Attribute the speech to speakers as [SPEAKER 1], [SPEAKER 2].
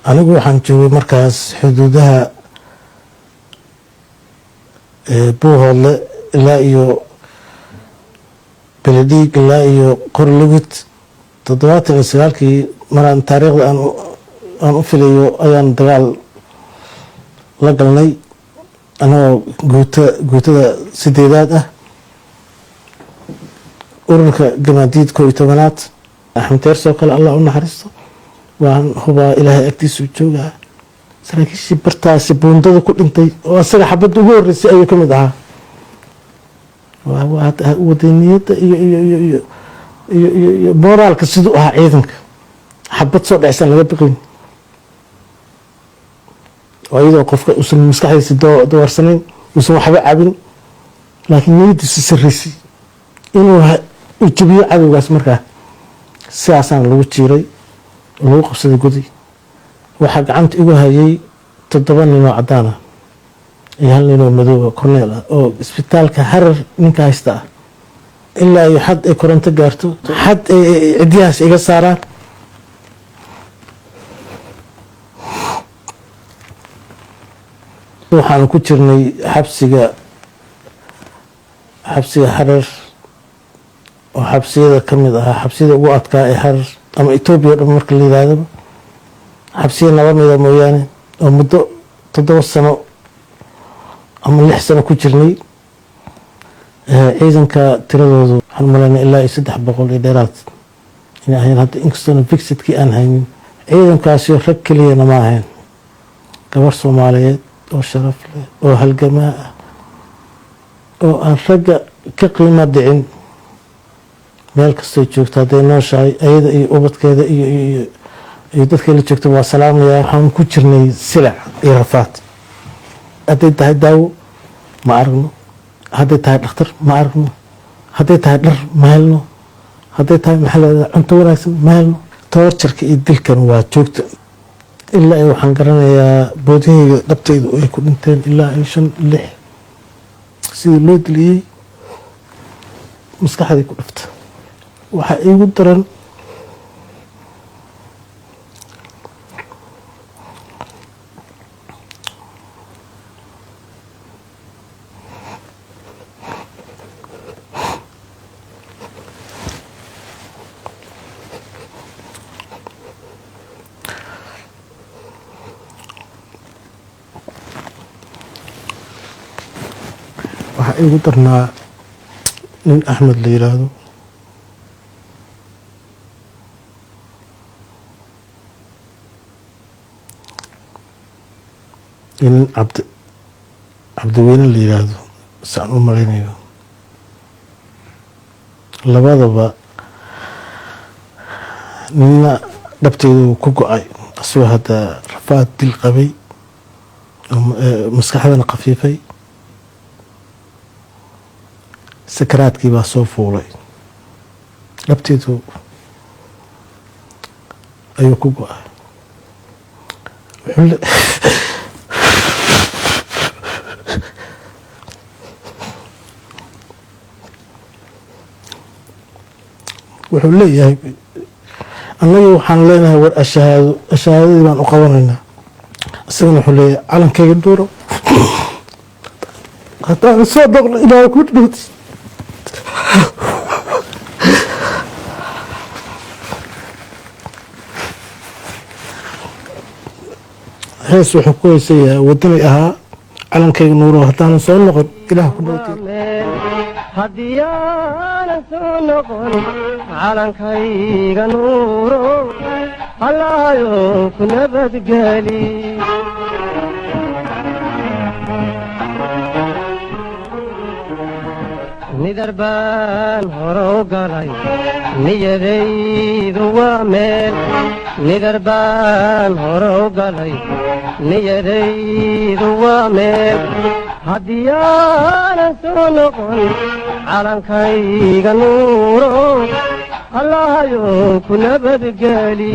[SPEAKER 1] anigu waxaan joogay markaas xuduudaha Buuhoodle ilaa iyo Beledhiig ilaa iyo Qorlugud 79kii maraan taariikhda aan u filayo ayaan dagaal la galnay anoo guutada 8aad ah ururka gamaadiid 11aad Axmed Teerso kale Allah u naxariisto waan hubaa ilaahay agtiisa joogaa saraakiishii bartaasi buundada ku dhintay oo asaga xabad ugu horeysay ayuu ka mid ahaa waa wadaniyada iyo moraalka sidoo ah ciidanka xabad soo dhacsan laga baqin oo iyadoo qofka uusan maskaxdiisa doorsanayn uusan waxba cabin laakiin niyadiisa sarreysay inuu jabiyo cadowgaas markaa sidaasaan lagu jiiray lagu qabsaday gudi waxaa gacanta igu hayay 7 nin oo cadaan ah iyo 1 nin oo madow ah korneel ah oo isbitaalka Harar ninka haysta ah ilaa iyo xad ay koronto gaarto xad ay cidiyaas iga saaraan waxaan ku jirnay xabsiga Harar oo xabsiyada kamid ah xabsiyada ugu adkaa ee Harar ama Itoobiya dhan marka la yiraahdo xabsiga nabadda mooyaane oo muddo 7 sano ama 6 sano ku jirnay ciidanka tiradoodu waxaan malaynaa ilaa 300 iyo dheeraad inay ahayn hadda inkastoo fixedkii aan haynin ciidankaasi rag kaliya ma ahayn gabar Soomaaliyeed oo sharaf leh oo halgamaa ah oo aan ragga ka qiimo dhicin meel kasta joogta haday nooshahay ayada iyo ubadkeeda iyo dadka la joogta waa salaamaya waxaan ku jirnay silac iyo rafaad haday tahay daawo ma aragno haday tahay dhakhtar ma aragno haday tahay dhar ma helno haday tahay maxalada cunto wanaagsan ma helno torturka iyo dilkan waa joogta ilaa ay waxaan garanayaa boodihayga dhabtaydu ay ku dhinteen ilaa 5-6 sidii loo diliyay maskaxdii ku dhafta waxa igu daran waxa igu darnaa nin Axmed la yiraahdo in Cabdiweyne la yiraahdo saan u malaynayo labadaba nina dhabteedu ku go'ay asoo hada rafaad dil qabay maskaxdana qafiifay sakaraadkii baa soo fuulay dhabteedu ayuu ku go'ay wuxuu leeyahay annagu waxaan leenahay war ashahaadadii baan u qabanaynaa isagana wuxuu leeyahay calankayga duuro haddaan soo noqno ilaahay ku dhowti hees wuxuu ku haysayaa wadanay ahaa calankayga nuuro haddaan soo noqon ilaah ku dhowti
[SPEAKER 2] haddii aanan soo noqon calankayga nuuro allahayo ku nabadgeli nidar baan hore u galay niyadaydu waa meel nidar baan hore u galay niyadaydu waa meel haddii aanan soo noqon calankayga nuuro allahayo ku nabadgeli